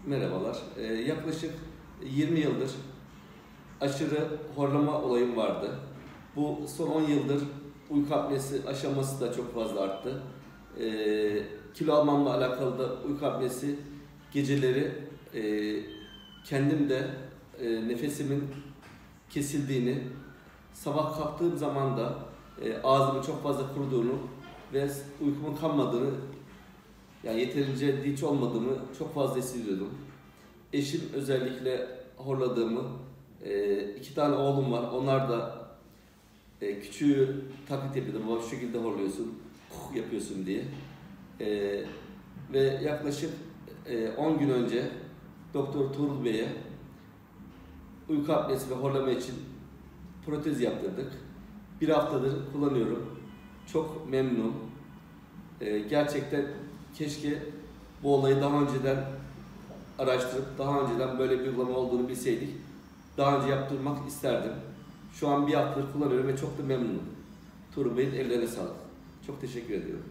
Merhabalar. Yaklaşık 20 yıldır aşırı horlama olayım vardı. Bu son 10 yıldır uyku apnesi aşaması da çok fazla arttı. Kilo almamla alakalı da uyku apnesi geceleri kendim de nefesimin kesildiğini, sabah kalktığım zaman da ağzımın çok fazla kuruduğunu ve uykumun kalmadığını, yani yeterince dinç olmadığımı çok fazla hissediyordum. Eşim özellikle horladığımı, 2 tane oğlum var, onlar da küçüğü taklit yapıyordu, baba şu şekilde horluyorsun, yapıyorsun diye. Ve yaklaşık 10 gün önce Doktor Tuğrul Bey'e uyku apnesi ve horlama için protez yaptırdık. 1 haftadır kullanıyorum. Çok memnunum. Gerçekten keşke bu olayı daha önceden araştırıp daha önceden böyle bir uygulama olduğunu bilseydik. Daha önce yaptırmak isterdim. Şu an 1 haftadır kullanıyorum ve çok da memnunum. Tuğrul Bey'in ellerine sağlık. Çok teşekkür ediyorum.